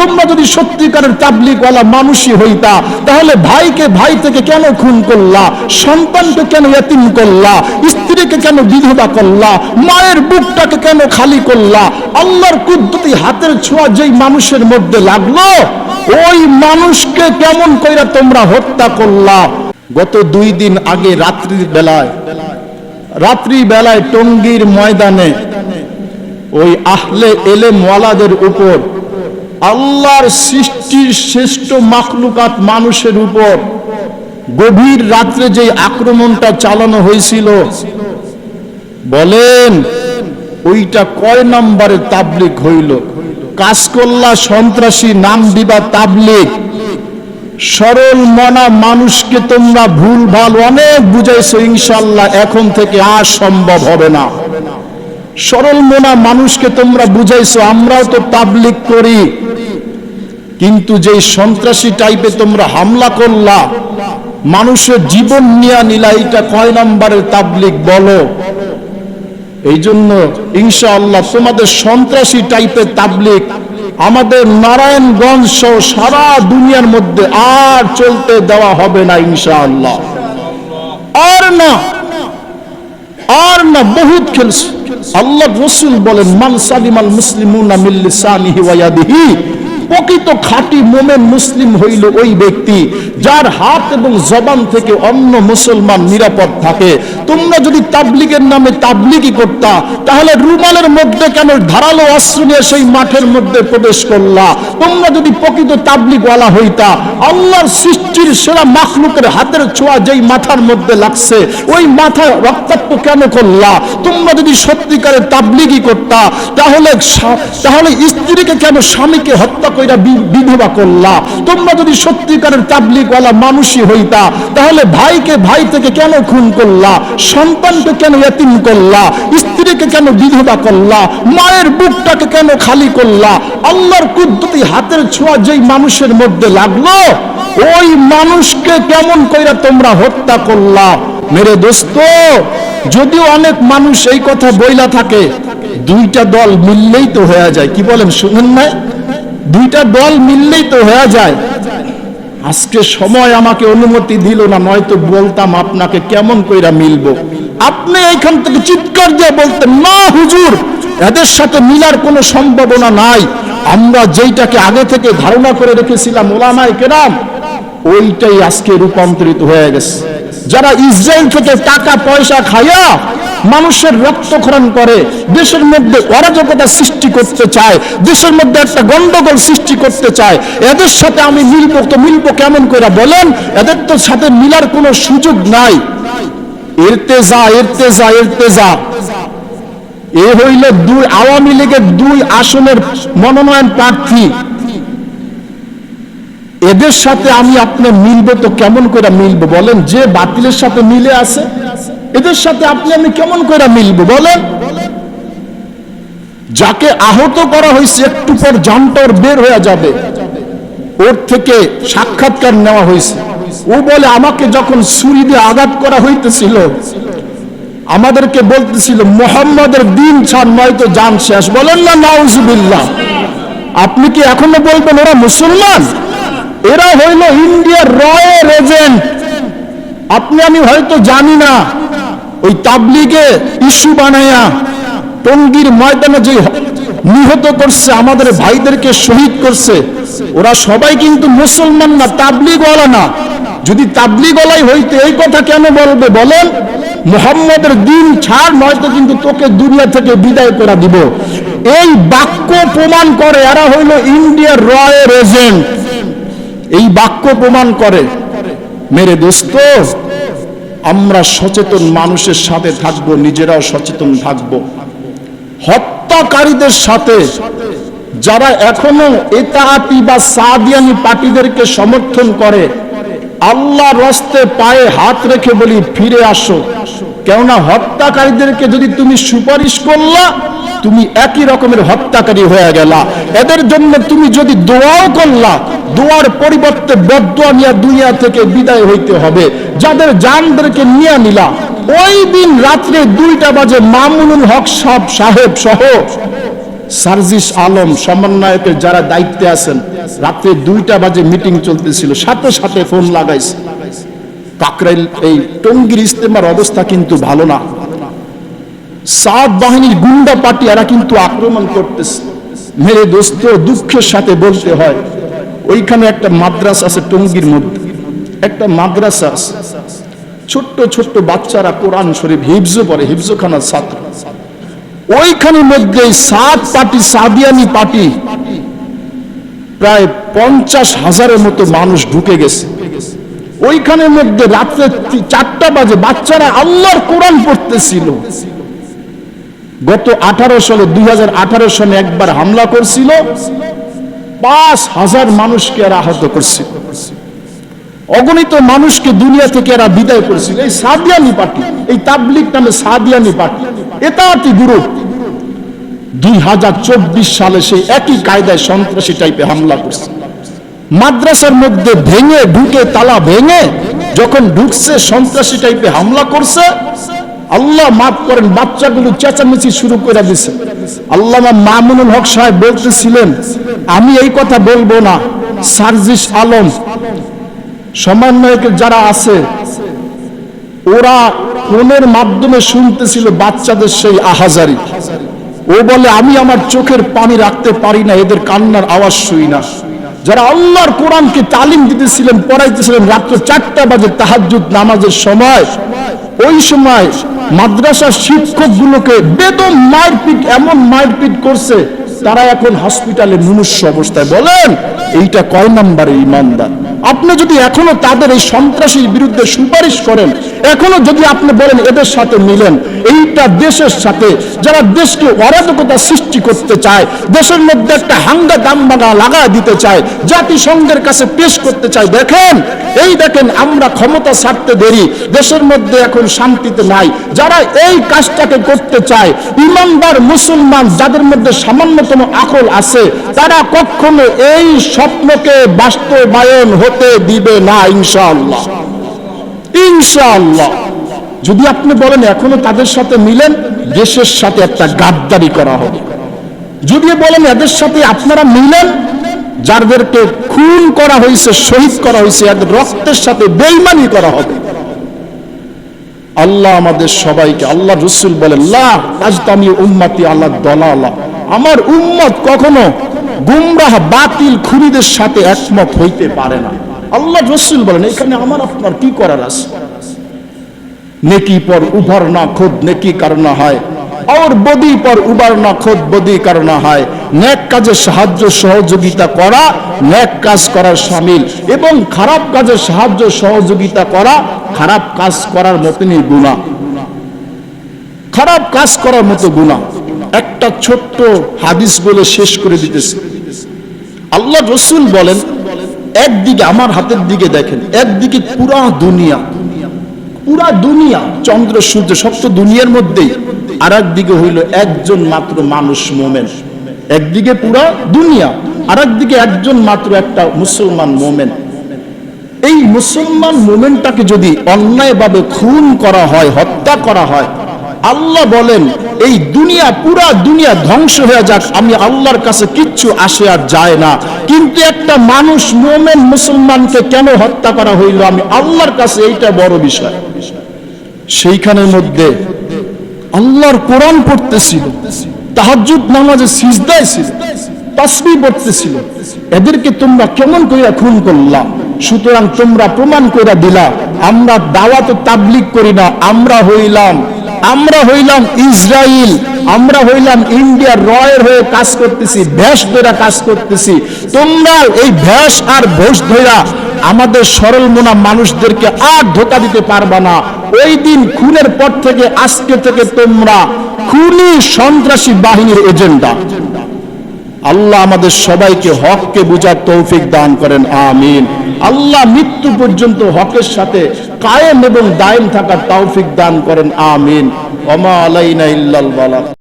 তোমরা যদি সত্যিকারের তাবলীগওয়ালা মানুষই হইতা, তাহলে ভাইকে ভাই থেকে কেন খুন করলা, সন্তানকে কেন ইয়াতীম করলা, স্ত্রীকে কেন বিধবা করলা, মায়ের বুকটাকে কেন খালি করলা? আল্লাহর কুদরতি হাতের ছোঁয়া যেই মানুষের মধ্যে লাগলো, ওই মানুষকে কেমন কইরা তোমরা হত্যা করলা? গত 2 দিন আগে রাত্রি বেলায় টঙ্গীর ময়দানে ওই আহলে এলেম ওয়ালাদের উপর, আল্লাহর সৃষ্টির শ্রেষ্ঠ মাখলুকাত মানুষের উপর গভীর রাত্রে যে আক্রমণটা চালানো হয়েছিল, বলেন ওইটা কয় নম্বরে তাবলীগ হইল? কাজকল্লা সন্ত্রাসী নাম দিবা তাবলীগ। সরল মনা মানুষকে তোমরা ভুল ভাল অনেক বুঝাইছো, ইনশাআল্লাহ এখন থেকে আর সম্ভব হবে না। সরল মনা মানুষকে তোমরা বুঝাইছো আমরাও তো তাবলীগ করি, কিন্তু যে সন্ত্রাসী টাইপে তোমরা হামলা করলা, মানুষের জীবন নিয়ে নিলা, এটা কয় নম্বরের তাবলীগ বলো? এই জন্য ইনশাআল্লাহ তোমাদের সন্ত্রাসী টাইপের তাবলীগ আমাদের নারায়ণগঞ্জ সহ সারা দুনিয়ার মধ্যে আর চলতে দেওয়া হবে না ইনশাআল্লাহ। আর না বহুত খেলছে। আল্লাহ রাসূল বলেন, মান সালিমাল মুসলিমুনা মিন লিসানিহি ওয়া ইয়াদিহি, প্রকৃত খাঁটি মুমিন মুসলিম হইল ওই ব্যক্তি যার হাত এবং জবান থেকে অন্য মুসলমান নিরাপদ থাকে। তোমরা যদি তাবলীগের নামে তাবলীগই করতা, তাহলে রুমালের মধ্যে কেন ধারালো অস্ত্র নিয়ে সেই মাঠের মধ্যে প্রবেশ করলা? তোমরা যদি প্রকৃত তাবলীগওয়ালা হইতা, আল্লাহর সৃষ্টির সেরা মাখলুকের হাতের ছোঁয়া যেই মাথার মধ্যে লাগছে, ওই মাথায় রক্তাক্ত কেন করলা? তোমরা যদি সত্যিকারের তাবলীগই করতা, তাহলে স্ত্রীকে কেন স্বামীকে হত্যা কইরা বিধবা করলা? তোমরা যদি সত্যিকারের তাবলীগওয়ালা মানুষই হইতা, তাহলে ভাইকে ভাই থেকে কেন খুন করলা, সন্তানকে কেন ইয়াতীম করলা, স্ত্রীকে কেন বিধবা করলা, মায়ের বুকটাকে কেন খালি করলা? আল্লাহর কুদরতি হাতের ছোঁয়া যেই মানুষের মধ্যে লাগলো, ওই মানুষকে কেমন কইরা তোমরা হত্যা করলা? মেরে দোস্ত, যদিও অনেক মানুষ এই কথা বইলা থাকে, 2টা দল মিললেই তো হয়ে যায়। কি বলেন, শুনেন না? 2টা দল মিললেই তো হয়ে যায়। আজকে সময় আমাকে অনুমতি দিল না, নয়তো বলতাম আপনাকে কেমন কইরা মিলবো। আপনি এইখান থেকে চিৎকার দিয়ে বলতেন, না হুজুর, এদের সাথে মিলার কোনো সম্ভাবনা নাই। আমরা যেইটাকে আগে থেকে ধারণা করে রেখেছিলাম ওলামায়ে কেরাম, ওইটাই আজকে রূপান্তরিত হয়ে গেছে। যারা ইসরায়েল থেকে টাকা পয়সা খায়া মানুষের রক্তক্ষরণ করে, দেশের মধ্যে অরাজকতা সৃষ্টি করতে চায়, দেশের মধ্যে একটা গন্ডগোল সৃষ্টি করতে চায়, এদের সাথে আমি মিলবো তো মিলবো কেমন করে বলেন? এদের তো সাথে মিলার কোনো সুযোগ নাই। ইরতেজা এ হইল আওয়ামী লীগের 2 আসনের মনোনয়ন প্রার্থী। এদের সাথে আমি আপনি মিলবো তো কেমন করে মিলবো বলেন? যে বাতিলের সাথে মিলে আছে, এদের সাথে আপনি আমি কেমন করে মিলবো বলেন? যাকে আহত করা হয়েছে, একটু পর জানটা ওর বের হয়ে যাবে, ওর থেকে সাক্ষাৎকার নেওয়া হয়েছে। ও বলে, আমাকে যখন ছুরি দিয়ে আঘাত করা হইতেছিল, আমাদেরকে বলতেছিল মুহাম্মাদের দিন ছাড় নয়তো জান শেষ। বলেন না নাউজুবিল্লাহ? আপনি কি এখনো বলবেন ওরা মুসলমান? এরা হইল ইন্ডিয়ার রয়ের এজেন্ট। আপনি আমি হয়তো জানি না, ওই তাবলীগে ইস্যু বানায়া টঙ্গীর ময়দানে যে নিহত করছে, আমাদের ভাইদেরকে শহীদ করছে, ওরা সবাই কিন্তু মুসলমান না, তাবলীগওয়ালা না। যদি তাবলীগওয়ালাই হইতে এই কথা কেন বলবে বলেন? মুহাম্মাদের দিন ছাড় নয়তো কিন্তু তোকে দুনিয়া থেকে বিদায় করে দিব। এই বাক্য প্রমাণ করে এরা হইল ইন্ডিয়ার রয়ের এজেন্ট। এই বাক্য প্রমাণ করে। মেরে দোস্ত, আমরা সচেতন মানুষের সাথে থাকবো, নিজেরাও সচেতন থাকবো। হত্যাকারীদের সাথে যারা এখনো ইতাআতি বা সাদিয়ানি পার্টিদেরকে সমর্থন করে, আল্লাহর রাস্তে পায়ে হাত রেখে বলি ফিরে আসো। কেননা হত্যাকারীদেরকে যদি তুমি সুপারিশ করলা, তুমি একই রকমের হত্যাকারী হয়ে গেলা। এদের জন্য তুমি যদি দোয়াও করলা, দোয়ার পরিবর্তে বদদোয়া নিয়ে দুনিয়া থেকে বিদায় হইতে হবে। যাদের জানদেরকে নিয়ে নিলা, ওই দিন রাত্রে 2টা বাজে মামুনুল হক সাহেব সহ সার্জিস আলম সমন্বয়কের যারা দায়িত্বে আছেন, রাত্রে 2টা বাজে মিটিং চলতেছিল, সাথে সাথে ফোন লাগাইছে। কাকরাইল এই টঙ্গীর ইজতেমার অবস্থা কিন্তু ভালো না। সাদ বাহিনীর গুন্ডা পার্টি এরা কিন্তু আক্রমণ করতেছে। মেরে দোস্ত, দুঃখের সাথে বলতে হয়, ওইখানে একটা মাদ্রাসা আছে টঙ্গীর মধ্যে, একটা মাদ্রাসা আছে, ছোট্ট ছোট্ট বাচ্চারা কোরআন শরীফ হিফজও পড়ে, হিফজখানার ছাত্র। ওইখানের মধ্যে সাদ পার্টি, সাদিয়ানি পার্টি, প্রায় 50,000-এর মতো মানুষ ঢুকে গেছে। ওইখানের মধ্যে রাত্রে 4টা বাজে বাচ্চারা আল্লাহর কোরআন পড়তেছিল। গত 2018 সালে একবার হামলা করছিল, 5,000 মানুষকে এরা আহত করছিল, অগণিত মানুষকে দুনিয়া থেকে এরা বিদায় করেছিল। এই সাদিয়ানি পার্টি, এই তাবলিগ নামে সাদিয়ানি পার্টি, এতাতি গ্রুপ 2024 সালে সেই একই কায়দায় সন্ত্রাসী টাইপে হামলা করছে। মাদ্রাসার মধ্যে ভেঙে ঢুকে, তালা ভেঙে যখন ঢুকছে, সন্ত্রাসী টাইপে হামলা করছে। আল্লাহ মাফ করেন, বাচ্চাগুলো চেঁচামেচি শুরু করে দিছে। আল্লামা মামুনুল হক সাহেব বলতেছিলেন, আমি এই কথা বলবো না, সার্জিস আলম সমন্বয়কের যারা আছে ওরা ফোনের মাধ্যমে শুনতেছিল বাচ্চাদের সেই আহাজারি। ও বলে, আমি আমার চোখের পানি রাখতে পারি না, এদের কান্নার আওয়াজ শুই না। যারা আল্লাহর কোরআনকে তালিম দিতেছিলেন, পড়াইতেছিলেন রাত্র 4টা বাজে তাহাজ্জুদ নামাজের সময়, ওই সময় মাদ্রাসার শিক্ষকগুলোকে বেদম মারপিট, এমন মারপিট করছে, তারা এখন হসপিটালে মুমূর্ষু অবস্থায়। বলেন এইটা কয় নম্বরের ইমানদার? আপনি যদি এখনো তাদের এই সন্ত্রাসীর বিরুদ্ধে সুপারিশ করেন, এখনো যদি আপনি বলেন এদের সাথে মিলেন, এইটা দেশের সাথে যারা দেশকে অরাজকতা সৃষ্টি করতে চায়, দেশের মধ্যে একটা হাঙ্গা দাম্বাগা লাগা দিতে চায়, জাতিসংঘের কাছে পেশ করতে চায়। দেখেন, এই দেখেন, আমরা ক্ষমতা ছাড়তে দেরি, দেশের মধ্যে এখন শান্তিতে নাই। যারা এই কাজটাকে করতে চায়, ইমানদার মুসলমান যাদের মধ্যে সামান্যতম আকল আছে, তারা কখনো এই স্বপ্নকে বাস্তবায়ন হতে দিবে না, ইনশাআল্লাহ। ইনশাআল্লাহ। যদি আপনি বলেন এখনো তাদের সাথে মিলেন, দেশের সাথে একটা গাদ্দারি করা হবে। যদি বলেন এদের সাথে আপনারা মিলেন, যাদেরকে খুন করা হয়েছে, শহীদ করা হয়েছে, এদের রক্তের সাথে বেঈমানি করা হবে। আল্লাহ আমাদের সবাইকে, আল্লাহ রাসূল বলেন, লা তাজতামি উম্মতি আলা দালালা, আমার উম্মত কখনো গুমরাহ বাতিল খুনিদের সাথে একমত হইতে পারে না। আল্লাহ রাসূল বলেন, এখানে আমার আপনার কি করার আছে? নেকি পর উভর না খুদ নেকি করনা হয়, और বদি পর উবার না খুদ বদি করনা হয়। নেক কাজে সাহায্য সহযোগিতা করা নেক কাজ করার শামিল, এবং খারাপ কাজে সাহায্য সহযোগিতা করা খারাপ কাজ করার মতনই গুনাহ, খারাপ কাজ করার মতো গুনাহ। একটা ছোট্ট হাদিস বলে শেষ করে দিতেছি। আল্লাহ রাসূল বলেন, একদিকে আমার হাতের দিকে দেখেন, একদিকে পুরা দুনিয়া, পুরা দুনিয়া, চন্দ্র সূর্য সব তো দুনিয়ার মধ্যেই, আর একদিকে হইল একজন মাত্র মানুষ মোমেন। একদিকে পুরা দুনিয়া, আর একদিকে একজন মাত্র একটা মুসলমান মোমেন। এই মুসলমান মোমেনটাকে যদি অন্যায়ভাবে খুন করা হয়, হত্যা করা হয়, আল্লাহ বলেন এই দুনিয়া, পুরা দুনিয়া ধ্বংস হয়ে যাক, আমি আল্লাহর কাছে কিচ্ছু আসে আর যায় না। কিন্তু একটা মানুষ মোমেন মুসলমানকে কেন হত্যা করা হইল, আমি আল্লাহর কাছে এইটা বড় বিষয়। সেইখানের মধ্যে আল্লাহর কোরআন পড়তেছিল, তাহাজ্জুদ নামাজে সিজদায় ছিল, তাসবিহ পড়তেছিল, এদেরকে তোমরা কেমন কইরা খুন করলা? সুতরাং তোমরা প্রমাণ কইরা দিলা আমরা দাওয়াত ও তাবলীগ করি না, আমরা হইলাম ইসরায়েল, আমরা হইলাম ইন্ডিয়ার রয়ের হয়ে কাজ করতেছি, ভেষ ধরা কাজ করতেছি। তোমরা এই ভেষ আর ভোষ ধরা আমাদের সরল মনা মানুষদেরকে আর ধোঁকা দিতে পারবা না। ওই দিন খুনের পর থেকে আজকে থেকে তোমরা খুনি সন্ত্রাসী বাহিনীর এজেন্ডা। আল্লাহ আমাদের সবাইকে হককে বুঝার তৌফিক দান করেন, আমিন। আল্লাহ মৃত্যু পর্যন্ত হকের সাথে কায়েম এবং দায়েম থাকার তৌফিক দান করেন, আমিন। ওয়া মা আলাইনা ইল্লাল বালাগ।